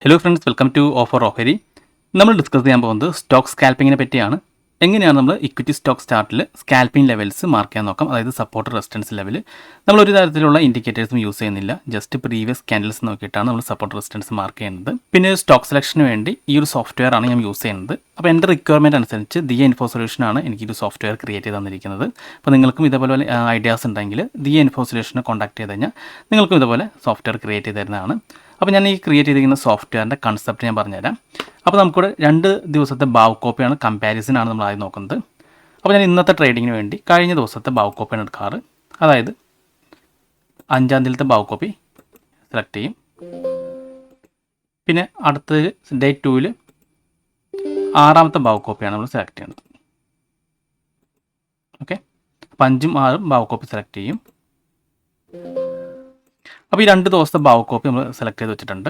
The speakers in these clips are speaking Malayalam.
Hello friends, welcome to offer ഓഫരി. നമ്മൾ ഡിസ്കസ് ചെയ്യാൻ പോകുന്നത് സ്റ്റോക്ക് സ്കാൽപ്പിങ്ങിനെ പറ്റിയാണ്. എങ്ങനെയാണ് നമ്മൾ ഇക്വിറ്റി സ്റ്റോക്ക് ചാർട്ടിൽ സ്കാൽപ്പിംഗ് ലെവൽസ് മാർക്ക് ചെയ്യാൻ നോക്കാം, അതായത് സപ്പോർട്ട് റെസിസ്റ്റൻസ് ലെവൽ. നമ്മൾ ഒരു തരത്തിലുള്ള ഇൻഡിക്കേറ്റേഴ്സും യൂസ് ചെയ്യുന്നില്ല, ജസ്റ്റ് പ്രീവിയസ് ക്യാൻഡിൽസ് നോക്കിയിട്ടാണ് നമ്മൾ സപ്പോർട്ട് റെസിസ്റ്റൻസ് മാർക്ക് ചെയ്യുന്നത്. പിന്നെ സ്റ്റോക്ക് സെലക്ഷന് വേണ്ടി ഈ ഒരു സോഫ്റ്റ്വെയർ ആണ് ഞാൻ യൂസ് ചെയ്യുന്നത്. അപ്പോൾ എൻ്റെ റിക്വയർമെൻറ്റ് അനുസരിച്ച് ദിയ ഇൻഫോ സൊല്യൂഷൻ ആണ് എനിക്ക് ഒരു സോഫ്റ്റ്വെയർ ക്രിയേറ്റ് ചെയ്ത് തന്നിരിക്കുന്നത്. അപ്പോൾ നിങ്ങൾക്കും ഇതേപോലെ ഐഡിയാസ് ഉണ്ടെങ്കിൽ ദിയ ഇൻഫോ സൊല്യൂഷനെ കോൺടാക്ട് ചെയ്ത് കഴിഞ്ഞാൽ നിങ്ങൾക്കും ഇതേപോലെ സോഫ്റ്റ്വെയർ ക്രിയേറ്റ് ചെയ്ത് തരുന്നതാണ്. അപ്പോൾ ഞാൻ ഈ ക്രിയേറ്റ് ചെയ്തിരിക്കുന്ന സോഫ്റ്റ്വെയറിൻ്റെ കൺസെപ്റ്റ് ഞാൻ പറഞ്ഞുതരാം. അപ്പോൾ നമുക്കിവിടെ 2 ദിവസത്തെ ബാവ് കോപ്പിയാണ്, കമ്പാരിസൺ ആണ് നമ്മൾ ആദ്യം നോക്കുന്നത്. അപ്പോൾ ഞാൻ ഇന്നത്തെ ട്രേഡിങ്ങിന് വേണ്ടി കഴിഞ്ഞ ദിവസത്തെ ബാവ് കോപ്പിയാണ് എടുക്കാറ്. അതായത് 5-ാം തീയതിയിലത്തെ ബാവ് കോപ്പി സെലക്ട് ചെയ്യും. പിന്നെ അടുത്തത് ഡേ 2-ൽ 6-ാമത്തെ ബാവ് കോപ്പിയാണ് നമ്മൾ സെലക്ട് ചെയ്യുന്നത്. ഓക്കെ, അപ്പോൾ 5ഉം 6ഉം ബാവ് കോപ്പി സെലക്ട് ചെയ്യും. അപ്പോൾ ഈ 2 ദിവസത്തെ ബാവ് കോപ്പി നമ്മൾ സെലക്ട് ചെയ്ത് വെച്ചിട്ടുണ്ട്.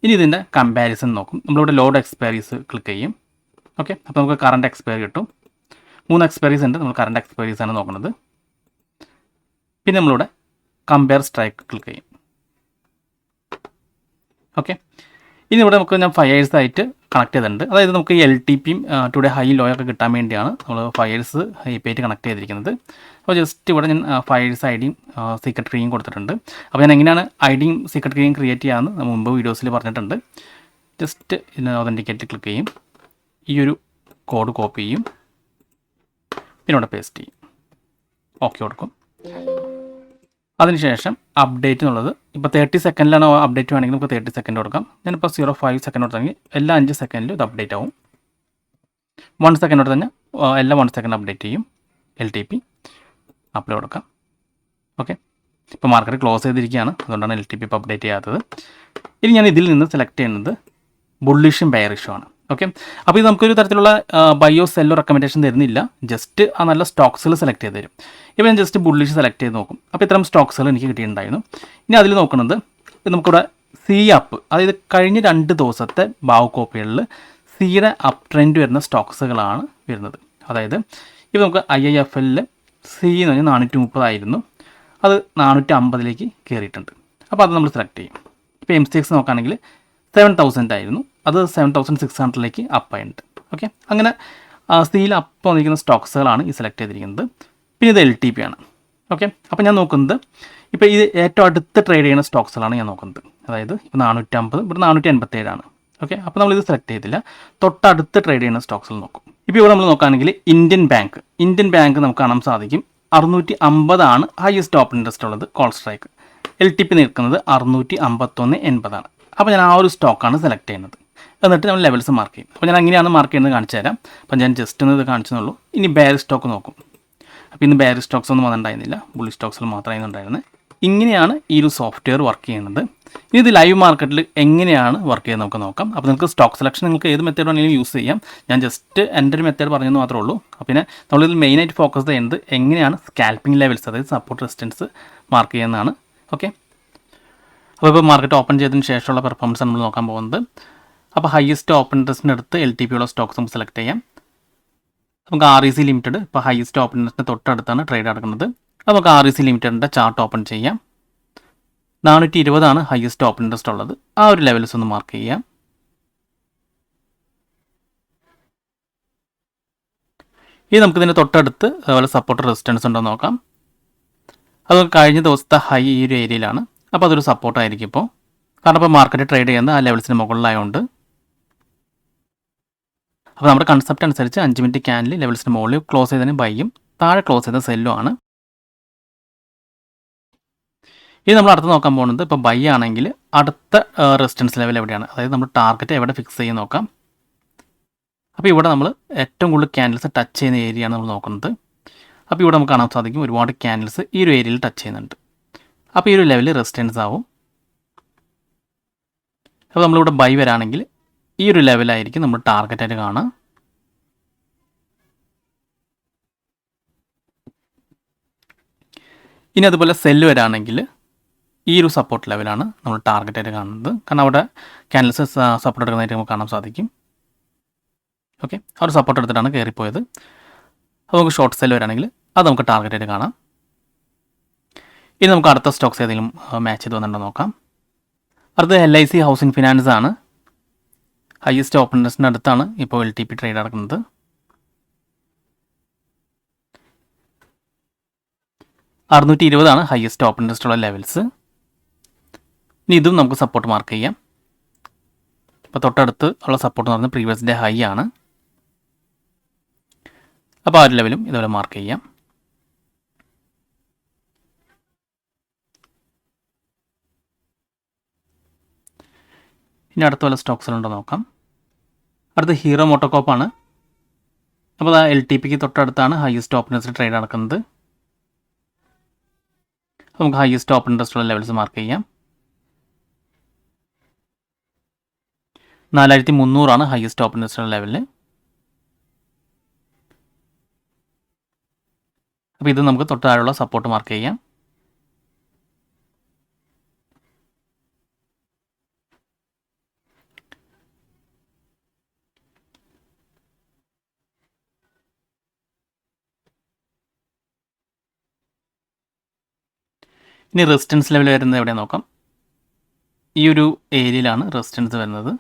ഇനി ഇതിൻ്റെ കമ്പാരിസൺ നോക്കും. നമ്മളിവിടെ ലോഡ് എക്സ്പയറീസ് ക്ലിക്ക് ചെയ്യും. ഓക്കെ, അപ്പോൾ നമുക്ക് കറണ്ട് എക്സ്പയറി കിട്ടും. 3 എക്സ്പയറീസ് ഉണ്ട്, നമ്മൾ കറണ്ട് എക്സ്പയറീസ് ആണ് നോക്കുന്നത്. പിന്നെ നമ്മളിവിടെ കമ്പയർ സ്ട്രൈക്ക് ക്ലിക്ക് ചെയ്യും. ഓക്കെ, ഇനി ഇവിടെ ഞാൻ 5 years ആയിട്ട് കണക്ട് ചെയ്തിട്ടുണ്ട്. അതായത് നമുക്ക് LTPയും ടുഡേ ഹൈ ലോ ഒക്കെ കിട്ടാൻ വേണ്ടിയാണ് നമ്മൾ 5 years IP ആയിട്ട് കണക്ട് ചെയ്തിരിക്കുന്നത്. അപ്പോൾ ജസ്റ്റ് ഇവിടെ ഞാൻ 5 years ഐഡിയും സീക്രട്ട് കീയും കൊടുത്തിട്ടുണ്ട്. അപ്പോൾ ഞാൻ എങ്ങനെയാണ് ഐഡിയും സീക്രട്ട് കീയും ക്രിയേറ്റ് ചെയ്യാമെന്ന് മുമ്പ് വീഡിയോസിൽ പറഞ്ഞിട്ടുണ്ട്. ജസ്റ്റ് ഇതിന് ഒതൻറ്റിക്കേറ്റ് ക്ലിക്ക് ചെയ്യും, ഈ ഒരു കോഡ് കോപ്പി ചെയ്യും, പിന്നെ ഇവിടെ പേസ്റ്റ് ചെയ്യും, ഓക്കെ കൊടുക്കും. അതിനുശേഷം അപ്ഡേറ്റ് എന്നുള്ളത് ഇപ്പോൾ 30 സെക്കൻഡിലാണ് അപ്ഡേറ്റ് വേണമെങ്കിൽ നമുക്ക് 30 സെക്കൻഡ് കൊടുക്കാം. ഞാനിപ്പോൾ 0.5 സെക്കൻഡ് കൊടുത്തെങ്കിൽ എല്ലാ 5 സെക്കൻഡിലും ഇത് അപ്ഡേറ്റ് ആവും. 1 സെക്കൻഡ് കൊടുത്ത് കഴിഞ്ഞാൽ എല്ലാ 1 സെക്കൻഡ് അപ്ഡേറ്റ് ചെയ്യും. LTP അപ്ലോഡ് കൊടുക്കാം. ഓക്കെ, ഇപ്പോൾ മാർക്കറ്റ് ക്ലോസ് ചെയ്തിരിക്കുകയാണ്, അതുകൊണ്ടാണ് LTP ഇപ്പോൾ അപ്ഡേറ്റ് ചെയ്യാത്തത്. ഇനി ഞാൻ ഇതിൽ നിന്ന് സെലക്ട് ചെയ്യുന്നത് ബുള്ളിഷും ബെയറിഷും ആണ്. ഓക്കെ, അപ്പോൾ ഇത് നമുക്കൊരു തരത്തിലുള്ള ബയോ സെല്ലോ റെക്കമെൻഡേഷൻ തരുന്നില്ല, ജസ്റ്റ് ആ നല്ല സ്റ്റോക്സുകൾ സെലക്ട് ചെയ്ത് തരും. ഇപ്പോൾ ഞാൻ ജസ്റ്റ് ബുള്ളിഷ് സെലക്ട് ചെയ്ത് നോക്കും. അപ്പോൾ ഇത്തരം സ്റ്റോക്സുകൾ എനിക്ക് കിട്ടിയിട്ടുണ്ടായിരുന്നു. ഇനി അതിൽ നോക്കുന്നത് നമുക്കിവിടെ സി അപ്പ്, അതായത് കഴിഞ്ഞ 2 ദിവസത്തെ ബാവ് കോപ്പികളിൽ സിയുടെ അപ്പ് ട്രെൻഡ് വരുന്ന സ്റ്റോക്സുകളാണ് വരുന്നത്. അതായത് ഇപ്പോൾ നമുക്ക് IIFL സി എന്ന് പറഞ്ഞാൽ 430 ആയിരുന്നു, അത് 450 കയറിയിട്ടുണ്ട്. അപ്പോൾ അത് നമ്മൾ സെലക്ട് ചെയ്യും. ഇപ്പോൾ MCX നോക്കുകയാണെങ്കിൽ 7000 ആയിരുന്നു, അത് 7600 അപ്പായിട്ടുണ്ട്. ഓക്കെ, അങ്ങനെ സിയിൽ അപ്പ് വന്നിരിക്കുന്ന സ്റ്റോക്സുകളാണ് ഈ സെലക്ട് ചെയ്തിരിക്കുന്നത്. പിന്നെ ഇത് LTP ആണ്. ഓക്കെ, അപ്പോൾ ഞാൻ നോക്കുന്നത് ഇപ്പോൾ ഇത് ഏറ്റവും അടുത്ത് ട്രേഡ് ചെയ്യുന്ന സ്റ്റോക്സുകളാണ് ഞാൻ നോക്കുന്നത്. അതായത് ഇപ്പോൾ 450, ഇവിടെ 487 ആണ്. ഓക്കെ, അപ്പോൾ നമ്മളിത് സെലക്ട് ചെയ്തില്ല, തൊട്ടടുത്ത് ട്രേഡ് ചെയ്യുന്ന സ്റ്റോക്സുകൾ നോക്കും. ഇപ്പോൾ ഇവിടെ നമ്മൾ നോക്കുകയാണെങ്കിൽ ഇന്ത്യൻ ബാങ്ക് നമുക്ക് കാണാൻ സാധിക്കും. 650 ആണ് ഹയസ്റ്റ് ഓപ്പൺ ഇൻട്രസ്റ്റ് ഉള്ളത്, കോൾ സ്ട്രൈക്ക്. LTP നിൽക്കുന്നത് 651.80 ആണ്. അപ്പോൾ ഞാൻ ആ ഒരു സ്റ്റോക്കാണ് സെലക്ട് ചെയ്യുന്നത്. എന്നിട്ട് നമ്മൾ ലെവൽസ് മാർക്ക് ചെയ്യും. അപ്പോൾ ഞാൻ അങ്ങനെയാണ് മാർക്ക് ചെയ്യുന്നത് കാണിച്ചു തരാം. അപ്പോൾ ഞാൻ ജസ്റ്റ് ഒന്ന് ഇത് കാണിച്ചെന്നുള്ളൂ. ഇനി ബെയർ സ്റ്റോക്ക് നോക്കും. അപ്പോൾ ഇന്ന് ബെയർ സ്റ്റോക്സ് ഒന്നും വന്നിട്ടുണ്ടായിരുന്നില്ല, ബുള്ളി സ്റ്റോക്സിൽ മാത്രമായിരുന്നു ഉണ്ടായിരുന്നത്. ഇങ്ങനെയാണ് ഈ ഒരു സോഫ്റ്റ്വെയർ വർക്ക് ചെയ്യുന്നത്. ഇനി ഇത് ലൈവ് മാർക്കറ്റിൽ എങ്ങനെയാണ് വർക്ക് ചെയ്യുന്നത് നമുക്ക് നോക്കാം. അപ്പോൾ നിങ്ങൾക്ക് സ്റ്റോക്ക് സെലക്ഷൻ നിങ്ങൾക്ക് ഏത് മെത്തേഡ് വേണമെങ്കിലും യൂസ് ചെയ്യാം. ഞാൻ ജസ്റ്റ് എൻ്റെ ഒരു മെത്തേഡ് പറഞ്ഞെന്ന് മാത്രമേ ഉള്ളൂ. അപ്പോൾ പിന്നെ നമ്മളിതിൽ മെയിനായിട്ട് ഫോക്കസ് ചെയ്യുന്നത് എങ്ങനെയാണ് സ്കാൽപ്പിംഗ് ലെവൽസ്, അതായത് സപ്പോർട്ട് റെസിസ്റ്റൻസ് മാർക്ക് ചെയ്യുന്നതാണ്. ഓക്കെ, അപ്പോൾ ഇപ്പോൾ മാർക്കറ്റ് ഓപ്പൺ ചെയ്തതിന് ശേഷമുള്ള പെർഫോമൻസ് നമ്മൾ നോക്കാൻ പോകുന്നത്. അപ്പോൾ ഹയസ്റ്റ് ഓപ്പൺ ഇൻട്രസ്റ്റിൻ്റെ അടുത്ത് LTP ഉള്ള സ്റ്റോക്സ് നമുക്ക് സെലക്ട് ചെയ്യാം. നമുക്ക് REC ലിമിറ്റഡ് ഇപ്പോൾ ഹയസ്റ്റ് ഓപ്പൺ ഇൻട്രസ്റ്റിൻ്റെ തൊട്ടടുത്താണ് ട്രേഡ് നടക്കുന്നത്. അപ്പോൾ നമുക്ക് REC ലിമിറ്റഡിൻ്റെ ചാർട്ട് ഓപ്പൺ ചെയ്യാം. 420 ആണ് ഹയസ്റ്റ് ഓപ്പൺ ഇൻട്രസ്റ്റ് ഉള്ളത്. ആ ഒരു ലെവൽസ് ഒന്ന് മാർക്ക് ചെയ്യാം. ഇനി നമുക്കിതിൻ്റെ തൊട്ടടുത്ത് അതുപോലെ സപ്പോർട്ട് റെസിസ്റ്റൻസ് ഉണ്ടോ നോക്കാം. അത് കഴിഞ്ഞ ദിവസത്തെ ഹൈ ഈ ഒരു ഏരിയയിലാണ്, അപ്പോൾ അതൊരു സപ്പോർട്ടായിരിക്കും ഇപ്പോൾ, കാരണം ഇപ്പോൾ മാർക്കറ്റ് ട്രേഡ് ചെയ്യുന്നത് ആ ലെവൽസിന് മുകളിലായതുകൊണ്ട്. അപ്പോൾ നമ്മുടെ കൺസെപ്റ്റ് അനുസരിച്ച് 5 മിനിറ്റ് ക്യാൻഡിൽ ലെവൽസിന് മുകളിൽ ക്ലോസ് ചെയ്തതിന് ബൈയും താഴെ ക്ലോസ് ചെയ്ത സെല്ലും ആണ്. ഇനി നമ്മൾ അടുത്ത് നോക്കാൻ പോകുന്നത് ഇപ്പോൾ ബൈ ആണെങ്കിൽ അടുത്ത റെസിസ്റ്റൻസ് ലെവൽ എവിടെയാണ്, അതായത് നമ്മൾ ടാർഗറ്റ് എവിടെ ഫിക്സ് ചെയ്ത് നോക്കാം. അപ്പോൾ ഇവിടെ നമ്മൾ ഏറ്റവും കൂടുതൽ ക്യാൻഡിൽസ് ടച്ച് ചെയ്യുന്ന ഏരിയയാണ് നമ്മൾ നോക്കുന്നത്. അപ്പോൾ ഇവിടെ നമുക്ക് കാണാൻ സാധിക്കും ഒരുപാട് ക്യാൻഡിൽസ് ഈ ഒരു ഏരിയയിൽ ടച്ച് ചെയ്യുന്നുണ്ട്. അപ്പോൾ ഈ ഒരു ലെവൽ റെസിസ്റ്റൻസ് ആവും. അപ്പോൾ നമ്മളിവിടെ ബൈ വരാണെങ്കിൽ ഈ ഒരു ലെവലായിരിക്കും നമ്മൾ ടാർഗറ്റായിട്ട് കാണുക. ഇനി അതുപോലെ സെല്ല് വരാണെങ്കിൽ ഈ ഒരു സപ്പോർട്ട് ലെവലാണ് നമ്മൾ ടാർഗറ്റായിട്ട് കാണുന്നത്, കാരണം അവിടെ ക്യാൻഡിൽസ് സപ്പോർട്ട് എടുക്കുന്നതായിട്ട് നമുക്ക് കാണാൻ സാധിക്കും. ഓക്കെ, ആ ഒരു സപ്പോർട്ട് എടുത്തിട്ടാണ് കയറിപ്പോയത്. അപ്പോൾ നമുക്ക് ഷോർട്ട് സെല്ല് വരാണെങ്കിൽ അത് നമുക്ക് ടാർഗറ്റായിട്ട് കാണാം. ഇനി നമുക്ക് അടുത്ത സ്റ്റോക്സ് ഏതെങ്കിലും മാച്ച് ചെയ്ത് വന്നിട്ടുണ്ടോ നോക്കാം. അടുത്ത LIC ഹൗസിംഗ് ഫിനാൻസ് ആണ്. ഹയസ്റ്റ് ഓപ്പൺ ഇൻട്രസ്റ്റിൻ്റെ അടുത്താണ് ഇപ്പോൾ LTP ട്രേഡ് നടക്കുന്നത്. 620 ഹയസ്റ്റ് ഓപ്പൺ ഇൻട്രസ്റ്റ് ഉള്ള ലെവൽസ്. ഇനി ഇതും നമുക്ക് സപ്പോർട്ട് മാർക്ക് ചെയ്യാം. ഇപ്പോൾ തൊട്ടടുത്ത് ഉള്ള സപ്പോർട്ട് എന്ന് പറയുന്നത് പ്രീവിയസ് ഡേ ഹൈ ആണ്. അപ്പോൾ ആ ഒരു ലെവലും ഇതുപോലെ മാർക്ക് ചെയ്യാം. ഇനി അടുത്ത വല്ല സ്റ്റോക്സിലുണ്ടോ നോക്കാം. അടുത്ത ഹീറോ മോട്ടോകോപ്പാണ്. അപ്പോൾ ആ LTPക്ക് തൊട്ടടുത്താണ് ഹയസ്റ്റ് ഓപ്പൺ ഇൻട്രസ്റ്റ് ട്രേഡ് നടക്കുന്നത്. നമുക്ക് ഹയസ്റ്റ് ഓപ്പൺ ഇൻട്രസ്റ്റ് ഉള്ള ലെവൽസ് മാർക്ക് ചെയ്യാം. 4300 ഹയസ്റ്റ് ഓപ്പൺ ഇൻട്രസ്റ്റ് ഉള്ള ലെവലിൽ. അപ്പോൾ ഇത് നമുക്ക് തൊട്ട് താഴെയുള്ള സപ്പോർട്ട് മാർക്ക് ചെയ്യാം. ഇനി റെസിസ്റ്റൻസ് ലെവൽ വരുന്നത് എവിടെ നോക്കാം. ഈ ഒരു ഏരിയയിലാണ് റെസിസ്റ്റൻസ് വരുന്നത്.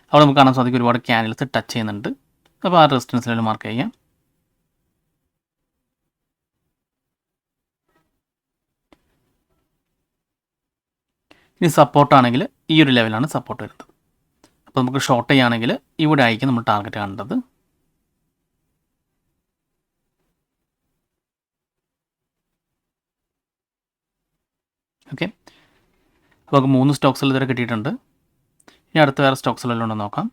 അവിടെ നമുക്ക് കാണാൻ സാധിക്കും ഒരുപാട് ക്യാൻഡിൽസ് ടച്ച് ചെയ്യുന്നുണ്ട്. അപ്പോൾ ആ റെസിസ്റ്റൻസ് ലെവൽ മാർക്ക് ചെയ്യാം. ഇനി സപ്പോർട്ടാണെങ്കിൽ ഈ ഒരു ലെവലാണ് സപ്പോർട്ട് വരുന്നത്. അപ്പോൾ നമുക്ക് ഷോർട്ട് ചെയ്യുകയാണെങ്കിൽ ഇവിടെ ആയിരിക്കും നമ്മൾ ടാർഗറ്റ് കാണേണ്ടത്. ഓക്കെ, അപ്പോൾ നമുക്ക് 3 സ്റ്റോക്സുകൾ ഇതുവരെ കിട്ടിയിട്ടുണ്ട്. ഇനി അടുത്ത വേറെ സ്റ്റോക്സുകളെല്ലാം ഉണ്ടോ നോക്കാം.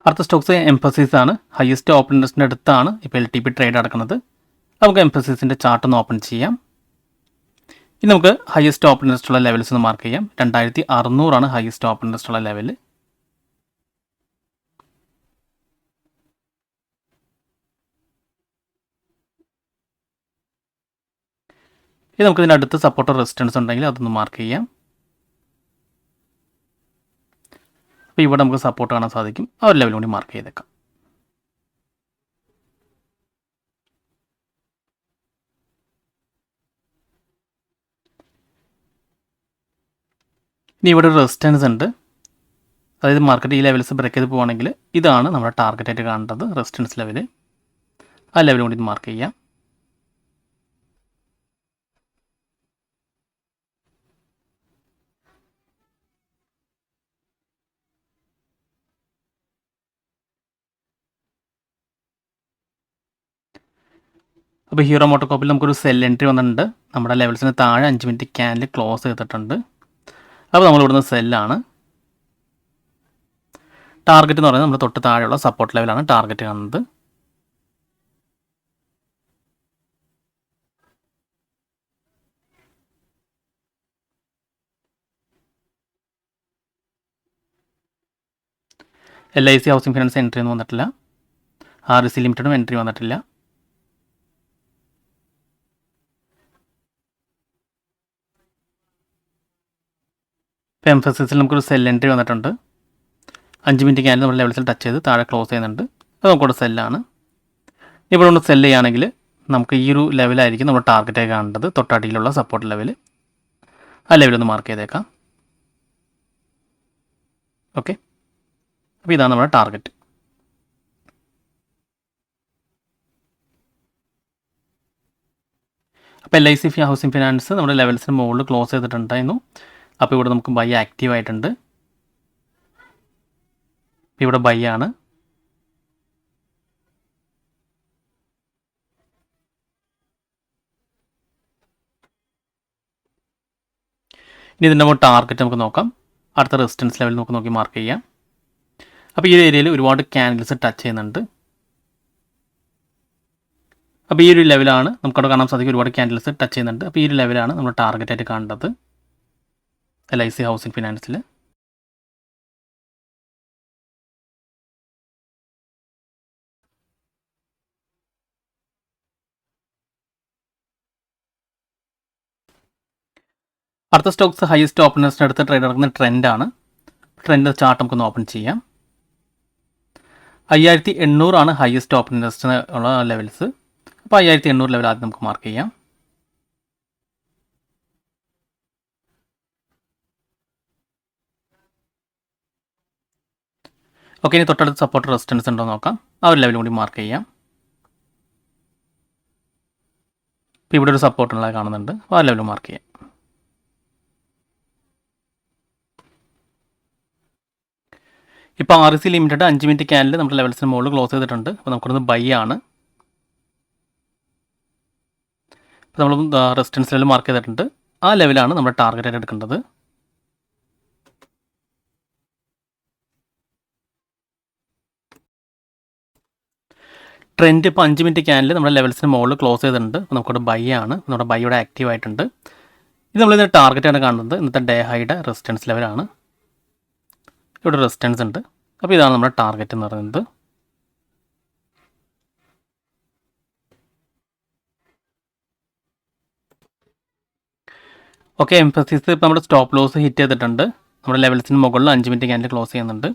അടുത്ത സ്റ്റോക്സ് എംഫസിസ് ആണ്. ഹയസ്റ്റ് ഓപ്പൺ ഇൻട്രസ്റ്റിൻ്റെ അടുത്താണ് ഇപ്പോൾ LTP ട്രേഡ് നടക്കുന്നത്. നമുക്ക് എംഫസിസിൻ്റെ ചാർട്ട് ഒന്ന് ഓപ്പൺ ചെയ്യാം. ഇനി നമുക്ക് ഹയസ്റ്റ് ഓപ്പൺ ഇൻട്രസ്റ്റ് ഉള്ള ലെവൽസ് ഒന്ന് മാർക്ക് ചെയ്യാം. 2600 ഹയസ്റ്റ് ഓപ്പൺ ഇൻട്രസ്റ്റ് ഉള്ള ലെവൽ. ഇനി നമുക്ക് ഇതിൻ്റെ അടുത്ത് സപ്പോർട്ട് റെസിസ്റ്റൻസ് ഉണ്ടെങ്കിൽ അതൊന്ന് മാർക്ക് ചെയ്യാം. അപ്പോൾ ഇവിടെ നമുക്ക് സപ്പോർട്ട് കാണാൻ സാധിക്കും. ആ ഒരു ലെവലും കൂടി മാർക്ക് ചെയ്തേക്കാം. ഇനി ഇവിടെ ഒരു റെസിസ്റ്റൻസ് ഉണ്ട്. അതായത് മാർക്കറ്റ് ഈ ലെവൽസ് ബ്രേക്ക് ചെയ്ത് പോവുകയാണെങ്കിൽ ഇതാണ് നമ്മുടെ ടാർഗറ്റായിട്ട് കാണേണ്ടത്, റെസിസ്റ്റൻസ് ലെവൽ. ആ ലെവലും കൂടി മാർക്ക് ചെയ്യാം. അപ്പോൾ ഹീറോ മോട്ടോകോപ്പിൽ നമുക്കൊരു സെൽ എൻട്രി വന്നിട്ടുണ്ട്. നമ്മുടെ ലെവൽസിന് താഴെ 5 മിനിറ്റ് ക്യാൻഡിൽ ക്ലോസ് ചെയ്തിട്ടുണ്ട്. അപ്പോൾ നമ്മളിവിടുന്ന് സെല്ലാണ്. ടാർഗറ്റ് എന്ന് പറയുന്നത് നമ്മൾ തൊട്ട് താഴെയുള്ള സപ്പോർട്ട് ലെവലാണ് ടാർഗറ്റ് കാണുന്നത്. LIC ഹൗസിംഗ് ഫിനാൻസ് എൻട്രി ഒന്നും വന്നിട്ടില്ല. REC ലിമിറ്റഡും എൻട്രി വന്നിട്ടില്ല. ഇപ്പോൾ എംഫസിസിൽ നമുക്കൊരു സെൽ എൻട്രി വന്നിട്ടുണ്ട്. 5 മിനിറ്റ് ക്യാൻഡിൽ നമ്മുടെ ലെവൽസിൽ ടച്ച് ചെയ്ത് താഴെ ക്ലോസ് ചെയ്യുന്നുണ്ട്. അത് നമുക്കിവിടെ സെല്ലാണ്. ഇവിടെ കൊണ്ട് സെല്ല് ചെയ്യുകയാണെങ്കിൽ നമുക്ക് ഈ ഒരു ലെവലായിരിക്കും നമ്മൾ ടാർഗറ്റായി കാണേണ്ടത്, തൊട്ടടിയിലുള്ള സപ്പോർട്ട് ലെവൽ. ആ ലെവലൊന്ന് മാർക്ക് ചെയ്തേക്കാം. ഓക്കെ, അപ്പോൾ ഇതാണ് നമ്മുടെ ടാർഗറ്റ്. അപ്പോൾ LIC ഹൗസിംഗ് ഫിനാൻസ് നമ്മുടെ ലെവൽസിന് മുകളിൽ ക്ലോസ് ചെയ്തിട്ടുണ്ടായിരുന്നു. അപ്പോൾ ഇവിടെ നമുക്ക് ബൈ ആക്റ്റീവ് ആയിട്ടുണ്ട്. ഇവിടെ ബൈ ആണ്. ഇനി ഇതിൻ്റെ ടാർഗറ്റ് നമുക്ക് നോക്കാം. അടുത്ത റെസിസ്റ്റൻസ് ലെവൽ നമുക്ക് നോക്കി മാർക്ക് ചെയ്യാം. അപ്പോൾ ഈ ഏരിയയിൽ ഒരുപാട് ക്യാൻഡിൽസ് ടച്ച് ചെയ്യുന്നുണ്ട്. അപ്പോൾ ഈ ഒരു ലെവലാണ് നമുക്കവിടെ കാണാൻ സാധിക്കും, ഒരുപാട് ക്യാൻഡിൽസ് ടച്ച് ചെയ്യുന്നുണ്ട്. അപ്പോൾ ഈ ഒരു ലെവലാണ് നമ്മൾ ടാർഗറ്റായിട്ട് കാണേണ്ടത് LIC ഹൗസിംഗ് ഫിനാൻസിൽ. അടുത്ത സ്റ്റോക്സ് ഹയസ്റ്റ് ഓപ്പണേഴ്സിൻ്റെ അടുത്ത് ട്രേഡ് നടക്കുന്ന ട്രെൻഡാണ്. ട്രെൻഡ് ചാർട്ട് നമുക്കൊന്ന് ഓപ്പൺ ചെയ്യാം. 5800 ഹയസ്റ്റ് ഓപ്പൺ ഇൻട്രസ്റ്റ് ഉള്ള ലെവൽസ്. അപ്പോൾ 5800 ലെവൽ ആദ്യം നമുക്ക് മാർക്ക് ചെയ്യാം. ഓക്കെ, ഇനി തൊട്ടടുത്ത് സപ്പോർട്ട് റെസിസ്റ്റൻസ് ഉണ്ടോ നോക്കാം. ആ ഒരു ലെവൽ കൂടി മാർക്ക് ചെയ്യാം. ഇപ്പോൾ ഇവിടെ ഒരു സപ്പോർട്ടുള്ളത് കാണുന്നുണ്ട്. അപ്പോൾ ആ ലെവൽ മാർക്ക് ചെയ്യാം. ഇപ്പോൾ RSI ലിമിറ്റഡ് 5 മിനിറ്റ് ക്യാനിൽ നമ്മുടെ ലെവൽസിന് മുകളിൽ ക്ലോസ് ചെയ്തിട്ടുണ്ട്. അപ്പോൾ നമുക്കൊന്ന് ബൈ ആണ്. ഇപ്പോൾ നമ്മൾ റെസിസ്റ്റൻസ് ലെവൽ മാർക്ക് ചെയ്തിട്ടുണ്ട്. ആ ലെവലാണ് നമ്മുടെ ടാർഗറ്റ് ആയിട്ട് എടുക്കേണ്ടത്. ട്രെൻഡ് ഇപ്പോൾ 5 മിനിറ്റ് ക്യാനിൽ നമ്മുടെ ലെവൽസിന് മുകളിൽ ക്ലോസ് ചെയ്തിട്ടുണ്ട്. അപ്പോൾ നമുക്കൊരു ബൈ ആണ്. നമ്മുടെ ബൈ ഇവിടെ ആക്റ്റീവ് ആയിട്ടുണ്ട്. ഇത് നമ്മളിതിൻ്റെ ടാർഗറ്റാണ് കാണുന്നത്. ഇന്നത്തെ ഡേ ഹൈയുടെ റെസിസ്റ്റൻസ് ലെവലാണ്. ഇവിടെ റെസിസ്റ്റൻസ് ഉണ്ട്. അപ്പോൾ ഇതാണ് നമ്മുടെ ടാർഗറ്റ് എന്ന് പറയുന്നത്. ഓക്കെ, എംഫസിസ് ഇപ്പോൾ നമ്മുടെ സ്റ്റോപ്പ് ലോസ് ഹിറ്റ് ചെയ്തിട്ടുണ്ട്. നമ്മുടെ ലെവൽസിന് മുകളിൽ 5 മിനിറ്റ് ക്യാനിൽ ക്ലോസ് ചെയ്യുന്നുണ്ട്.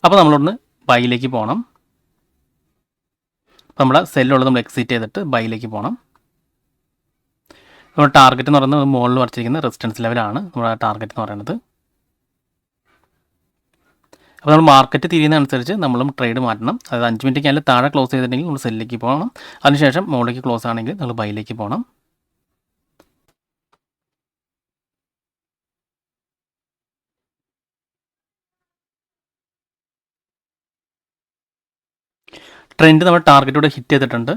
അപ്പോൾ നമ്മളൊന്ന് ബൈയിലേക്ക് പോകണം. അപ്പോൾ നമ്മുടെ സെല്ലുള്ളത് നമ്മൾ എക്സിറ്റ് ചെയ്തിട്ട് ബൈയിലേക്ക് പോകണം. നമ്മുടെ ടാർഗറ്റ് എന്ന് പറയുന്നത് മുകളിൽ വരച്ചിരിക്കുന്ന റെസിസ്റ്റൻസ് ലെവലാണ് നമ്മുടെ ടാർഗറ്റ് എന്ന് പറയുന്നത്. അപ്പോൾ നമ്മൾ മാർക്കറ്റ് തിരിയുന്നതനുസരിച്ച് നമ്മളും ട്രേഡ് മാറ്റണം. അതായത് 5 മിനിറ്റ് ക്യാനിൽ താഴെ ക്ലോസ് ചെയ്തിട്ടുണ്ടെങ്കിൽ നമ്മൾ സെല്ലിലേക്ക് പോകണം. അതിനുശേഷം മുകളിലേക്ക് ക്ലോസ് ആണെങ്കിൽ നമ്മൾ ബൈയിലേക്ക് പോകണം. ട്രെൻഡ് നമ്മൾ ടാർഗറ്റോടെ ഹിറ്റ് ചെയ്തിട്ടുണ്ട്.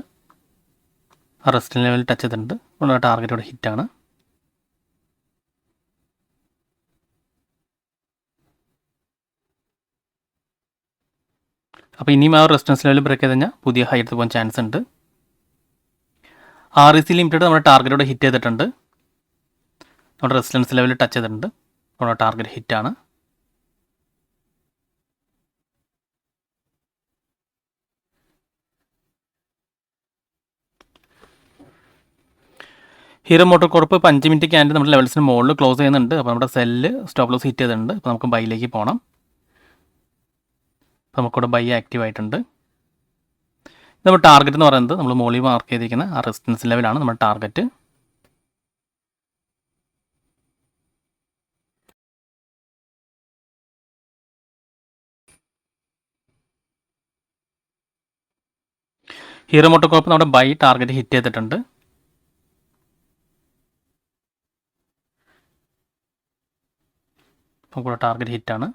ആ റെസിസ്റ്റൻസ് ലെവലിൽ ടച്ച് ചെയ്തിട്ടുണ്ട്. നമ്മുടെ ടാർഗറ്റോടെ ഹിറ്റാണ്. അപ്പോൾ ഇനിയും ആ റെസിസ്റ്റൻസ് ലെവൽ ബ്രേക്ക് ചെയ്ത് കഴിഞ്ഞാൽ പുതിയ ഹൈ എടുത്ത് പോകാൻ ചാൻസ് ഉണ്ട്. RSI ലിമിറ്റഡ് നമ്മുടെ ടാർഗറ്റോടെ ഹിറ്റ് ചെയ്തിട്ടുണ്ട്. നമ്മുടെ റെസിസ്റ്റൻസ് ലെവലിൽ ടച്ച് ചെയ്തിട്ടുണ്ട്. നമ്മുടെ ടാർഗറ്റ് ഹിറ്റാണ്. ഹീറോ മോട്ടോർ കോർപ്പ് ഇപ്പോൾ 5 മിനിറ്റ് ക്യാൻഡിൽ നമ്മുടെ ലെവൽസിന് മുകളിൽ ക്ലോസ് ചെയ്യുന്നുണ്ട്. അപ്പോൾ നമ്മുടെ സെല്ല് സ്റ്റോപ്പ് ലോസ് ഹിറ്റ് ചെയ്തിട്ടുണ്ട്. അപ്പോൾ നമുക്ക് ബൈയിലേക്ക് പോകണം. അപ്പോൾ നമുക്കിവിടെ ബൈ ആക്റ്റീവ് ആയിട്ടുണ്ട്. നമ്മുടെ ടാർഗറ്റ് എന്ന് പറയുന്നത് നമ്മൾ മുകളിൽ മാർക്ക് ചെയ്തിരിക്കുന്ന ആ റെസിസ്റ്റൻസ് ലെവലാണ് നമ്മുടെ ടാർഗറ്റ്. ഹീറോ മോട്ടോർ കോർപ്പ് നമ്മുടെ ബൈ ടാർഗറ്റ് ഹിറ്റ് ചെയ്തിട്ടുണ്ട്. നമുക്കിവിടെ ടാർഗറ്റ് ഹിറ്റാണ്.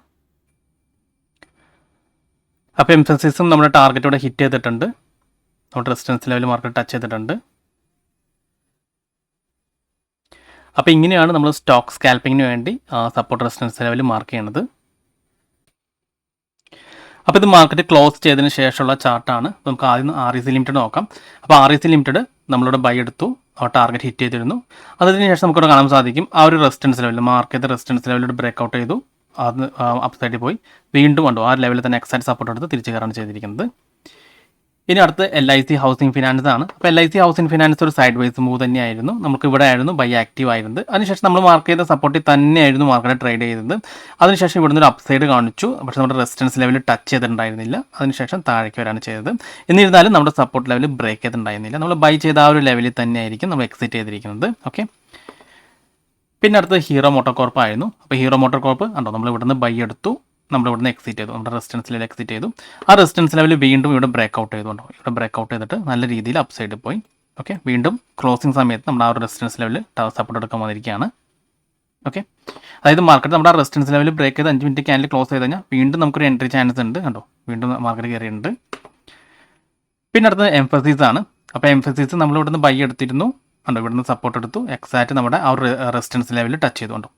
അപ്പോൾ എംഫസിസും നമ്മുടെ ടാർഗറ്റോടെ ഹിറ്റ് ചെയ്തിട്ടുണ്ട്. നമ്മുടെ റെസിസ്റ്റൻസ് ലെവൽ മാർക്കറ്റ് ടച്ച് ചെയ്തിട്ടുണ്ട്. അപ്പോൾ ഇങ്ങനെയാണ് നമ്മൾ സ്റ്റോക്ക് സ്കാൽപ്പിങ്ങിന് വേണ്ടി സപ്പോർട്ട് റെസിസ്റ്റൻസ് ലെവൽ മാർക്ക് ചെയ്യുന്നത്. അപ്പോൾ ഇത് മാർക്കറ്റ് ക്ലോസ് ചെയ്തതിന് ശേഷമുള്ള ചാർട്ടാണ്. നമുക്ക് ആദ്യം RSI ലിമിറ്റഡ് നോക്കാം. അപ്പോൾ RSI ലിമിറ്റഡ് നമ്മളിവിടെ ബൈ എടുത്തു. ടാർഗറ്റ് ഹിറ്റ് ചെയ്തിരുന്നു. അതിനുശേഷം നമുക്കിവിടെ കാണാൻ സാധിക്കും ആ ഒരു റെസിസ്റ്റൻസ് ലെവൽ മാർക്കറ്റ് റെസിസ്റ്റൻസ് ലെവലിൽ ബ്രേക്ക് ഔട്ട് ചെയ്തു. അത് അപ്പ് സൈഡിൽ പോയി വീണ്ടും കണ്ടു ആ ലെവലിൽ തന്നെ എക്സാക്ട് സപ്പോർട്ട് എടുത്ത് തിരിച്ചു കയറാണ് ചെയ്തിരിക്കുന്നത്. ഇനി അടുത്ത് LIC ഹൗസിംഗ് ഫിനാൻസ് ആണ്. അപ്പോൾ LIC ഹൗസിംഗ് ഫിനാൻസ് ഒരു സൈഡ് വൈസ് മൂവ് തന്നെയായിരുന്നു. നമുക്ക് ഇവിടെ ആയിരുന്നു ബൈ ആക്റ്റീവ് ആയിരുന്നത്. അതിനുശേഷം നമ്മൾ മാർക്ക് ചെയ്ത സപ്പോർട്ടിൽ തന്നെയായിരുന്നു മാർക്കറ്റ് ട്രേഡ് ചെയ്തത്. അതിനുശേഷം ഇവിടുന്ന് ഒരു അപ്സൈഡ് കാണിച്ചു. പക്ഷേ നമ്മുടെ റെസിസ്റ്റൻസ് ലെവലിൽ ടച്ച് ചെയ്തിട്ടുണ്ടായിരുന്നില്ല. അതിനുശേഷം താഴേക്ക് വരാണ് ചെയ്തത്. എന്നിരുന്നാലും നമ്മുടെ സപ്പോർട്ട് ലെവൽ ബ്രേക്ക് ചെയ്തിട്ടുണ്ടായിരുന്നില്ല. നമ്മൾ ബൈ ചെയ്ത ആ ഒരു ലെവലിൽ തന്നെയായിരിക്കും നമ്മൾ എക്സിറ്റ് ചെയ്തിരിക്കുന്നത്. ഓക്കെ, പിന്നെ അടുത്ത് ഹീറോ മോട്ടോർ കോർപ്പ് ആയിരുന്നു. അപ്പോൾ ഹീറോ മോട്ടോർ കോർപ്പ് ഉണ്ടോ നമ്മൾ ഇവിടുന്ന് ബൈ എടുത്തു. നമ്മൾ ഇവിടുന്ന് എക്സിറ്റ് ചെയ്തു. നമ്മുടെ റെസിസ്റ്റൻസ് ലെവൽ എക്സിറ്റ് ചെയ്തു. ആ റെസിസ്റ്റൻസ് ലെവൽ വീണ്ടും ഇവിടെ ബ്രേക്ക് ഔട്ട് ചെയ്തുകൊണ്ടോ ഇവിടെ ബ്രേക്ക് ഔട്ട് ചെയ്തിട്ട് നല്ല രീതിയിൽ അപ്പ് സൈഡിൽ പോയി. ഓക്കെ, വീണ്ടും ക്ലോസിംഗ് സമയത്ത് നമ്മൾ ആ ഒരു റെസിസ്റ്റൻസ് ലെവൽ സപ്പോർട്ട് എടുക്കാൻ വന്നിരിക്കുകയാണ്. ഓക്കെ, അതായത് മാർക്കറ്റ് നമ്മുടെ ആ റെസിസ്റ്റൻസ് ലെവൽ ബ്രേക്ക് ചെയ്ത് 5 മിനിറ്റ് ക്യാൻഡിൽ ക്ലോസ് ചെയ്ത് കഴിഞ്ഞാൽ വീണ്ടും നമുക്കൊരു എൻട്രി ചാൻസ് ഉണ്ട്. കണ്ടോ വീണ്ടും മാർക്കറ്റ് കയറിയിട്ടുണ്ട്. പിന്നെ അടുത്തത് എംഫസിസ് ആണ്. അപ്പോൾ എംഫസിസ് നമ്മൾ ഇവിടുന്ന് ബൈ എടുത്തിരുന്നു. കണ്ടോ ഇവിടുന്ന് സപ്പോർട്ട് എടുത്തു. എക്സാക്റ്റ് നമ്മുടെ ആ ഒരു റെസിസ്റ്റൻസ് ലെവൽ ടച്ച് ചെയ്തുകൊണ്ടോ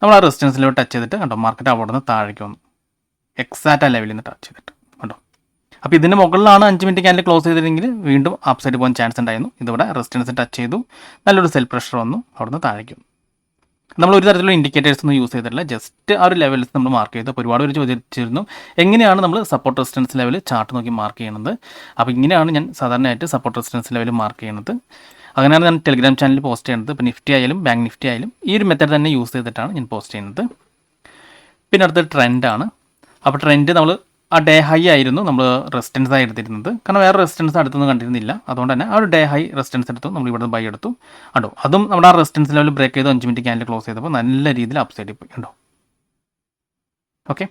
നമ്മൾ ആ റെസിസ്റ്റൻസ് ലെവൽ ടച്ച് ചെയ്തിട്ട് കണ്ടോ മാർക്കറ്റ് അവിടെ നിന്ന് താഴേക്ക് വന്നു. എക്സാക്റ്റ് ആ ലെവലിൽ നിന്ന് ടച്ച് ചെയ്തിട്ട് കണ്ടോ. അപ്പോൾ ഇതിൻ്റെ മുകളിലാണ് 5 മിനിറ്റ് ക്യാൻഡിൽ ക്ലോസ് ചെയ്തിരുന്നെങ്കിൽ വീണ്ടും അപ്പ് സൈഡ് പോകാൻ ചാൻസ് ഉണ്ടായിരുന്നു. ഇതിവിടെ റെസിസ്റ്റൻസ് ടച്ച് ചെയ്തു. നല്ലൊരു സെൽ പ്രഷർ വന്നു. അവിടെ നിന്ന് താഴേക്ക് വന്നു. നമ്മൾ ഒരു തരത്തിലുള്ള ഇൻഡിക്കേറ്റേഴ്സ് ഒന്നും യൂസ് ചെയ്തിട്ടില്ല. ജസ്റ്റ് ആ ഒരു ലെവൽസ് നമ്മൾ മാർക്ക് ചെയ്തു. അപ്പോൾ ഒരുപാട് പേര് ചോദിച്ചിരുന്നു എങ്ങനെയാണ് നമ്മൾ സപ്പോർട്ട് റെസിസ്റ്റൻസ് ലെവൽ ചാർട്ട് നോക്കി മാർക്ക് ചെയ്യുന്നത്. അപ്പോൾ ഇങ്ങനെയാണ് ഞാൻ സാധാരണയായിട്ട് സപ്പോർട്ട് റെസിസ്റ്റൻസ് ലെവൽ മാർക്ക് ചെയ്യുന്നത്. അങ്ങനെയാണ് ഞാൻ ടെലിഗ്രാം ചാനലിൽ പോസ്റ്റ് ചെയ്യുന്നത്. ഇപ്പോൾ നിഫ്റ്റി ആയാലും ബാങ്ക് നിഫ്റ്റി ആയാലും ഈ ഒരു മെത്തേഡ് തന്നെ യൂസ് ചെയ്തിട്ടാണ് ഞാൻ പോസ്റ്റ് ചെയ്യുന്നത്. പിന്നെ അടുത്ത ട്രെൻഡാണ്. അപ്പോൾ ട്രെൻഡ് നമ്മൾ ആ ഡേ ഹൈ ആയിരുന്നു നമ്മൾ റെസിസ്റ്റൻസ് ആയി എടുത്തിരുന്നത്. കാരണം വേറെ റെസിസ്റ്റൻസ് അടുത്തൊന്നും കണ്ടിരുന്നില്ല. അതുകൊണ്ട് തന്നെ ആ ഒരു ഡേ ഹൈ റെസിസ്റ്റൻസ് എടുത്തു, നമ്മൾ ഇവിടെ ബൈ എടുത്തു. കണ്ടോ, അതും നമ്മുടെ ആ റെസിസ്റ്റൻസ് ലെവൽ ബ്രേക്ക് ചെയ്ത് 5 മിനിറ്റ് ക്യാൻഡിൽ ക്ലോസ് ചെയ്തപ്പോൾ നല്ല രീതിയിൽ അപ്സൈഡിൽ പോയി. കണ്ടോ, ഓക്കെ.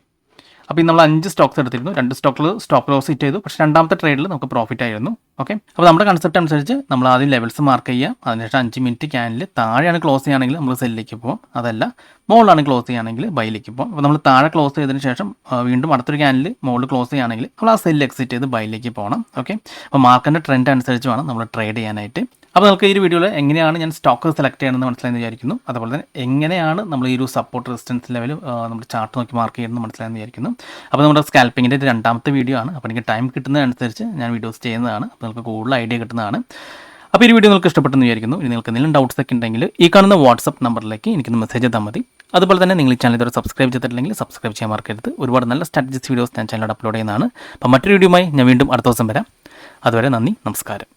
അപ്പോൾ നമ്മൾ 5 സ്റ്റോക്സ് എടുത്തിരുന്നു. 2 സ്റ്റോക്കിൽ സ്റ്റോപ്പ് ലോസ് ഹിറ്റ് ചെയ്തു. പക്ഷേ രണ്ടാമത്തെ ട്രേഡിൽ നമുക്ക് പ്രോഫിറ്റ് ആയിരുന്നു. ഓക്കെ. അപ്പോൾ നമ്മുടെ കൺസെപ്റ്റ് അനുസരിച്ച് നമ്മൾ ആദ്യം ലെവൽസ് മാർക്ക് ചെയ്യുക. അതിനുശേഷം 5 മിനിറ്റ് ക്യാൻഡിൽ താഴെയാണ് ക്ലോസ് ചെയ്യുകയാണെങ്കിൽ നമ്മൾ സെല്ലിലേക്ക് പോകും. അതല്ല മുകളിലാണ് ക്ലോസ് ചെയ്യുകയാണെങ്കിൽ ബൈയിലേക്ക് പോകും. അപ്പോൾ നമ്മൾ താഴെ ക്ലോസ് ചെയ്തതിന് ശേഷം വീണ്ടും അടുത്തൊരു ക്യാൻഡിൽ മുകളിൽ ക്ലോസ് ചെയ്യുകയാണെങ്കിൽ നമ്മൾ ആ സെല്ല് എക്സിറ്റ് ചെയ്ത് ബൈയിലേക്ക് പോകണം. ഓക്കെ. അപ്പോൾ മാർക്കറ്റിൻ്റെ ട്രെൻഡ് അനുസരിച്ച് വേണം നമ്മൾ ട്രേഡ് ചെയ്യാനായിട്ട്. അപ്പോൾ നമുക്ക് ഈ ഒരു വീഡിയോയിൽ എങ്ങനെയാണ് ഞാൻ സ്റ്റോക്ക് സെലക്ട് ചെയ്യണമെന്ന് മനസ്സിലായെന്ന് വിചാരിക്കുന്നു. അതുപോലെ തന്നെ എങ്ങനെയാണ് നമ്മൾ ഈ ഒരു സപ്പോർട്ട് റെസിസ്റ്റൻസ് ലെവൽ നമ്മുടെ ചാർട്ട് നോക്കി മാർക്ക് ചെയ്യുന്നത് മനസ്സിലായെന്ന് വിചാരിക്കുന്നു. അപ്പോൾ നമ്മുടെ സ്കാൽപ്പിങ്ങിൻ്റെ ഇത് രണ്ടാമത്തെ വീഡിയോ ആണ്. അപ്പോൾ എനിക്ക് ടൈം കിട്ടുന്നതനുസരിച്ച് ഞാൻ വീഡിയോസ് ചെയ്യുന്നതാണ്. അപ്പോൾ നിങ്ങൾക്ക് കൂടുതൽ ഐഡിയ കിട്ടുന്നതാണ്. അപ്പോൾ ഈ വീഡിയോ നിങ്ങൾക്ക് ഇഷ്ടപ്പെട്ടെന്ന് വിചാരിക്കുന്നു. ഇനി നിങ്ങൾക്ക് എന്തെങ്കിലും ഡൗട്ട്സ് ഒക്കെ ഉണ്ടെങ്കിൽ ഈ കാണുന്ന വാട്സപ്പ് നമ്പറിലേക്ക് എനിക്കൊന്ന് മെസ്സേജ് ചെയ്താൽ മതി. അതുപോലെ തന്നെ നിങ്ങൾ ഈ ചാനൽ ഇതുവരെ സബ്സ്ക്രൈബ് ചെയ്തിട്ടില്ലെങ്കിൽ സബ്സ്ക്രൈബ് ചെയ്യാൻ മറക്കരുത്. ഒരുപാട് നല്ല സ്ട്രാറ്റജിക്സ് വീഡിയോസ് ഞാൻ ചാനലിൽ അപ്ലോഡ് ചെയ്യുന്നതാണ്. അപ്പോൾ മറ്റൊരു വീഡിയോയുമായി ഞാൻ വീണ്ടും അടുത്ത ദിവസം വരാം. അതുവരെ നന്ദി, നമസ്കാരം.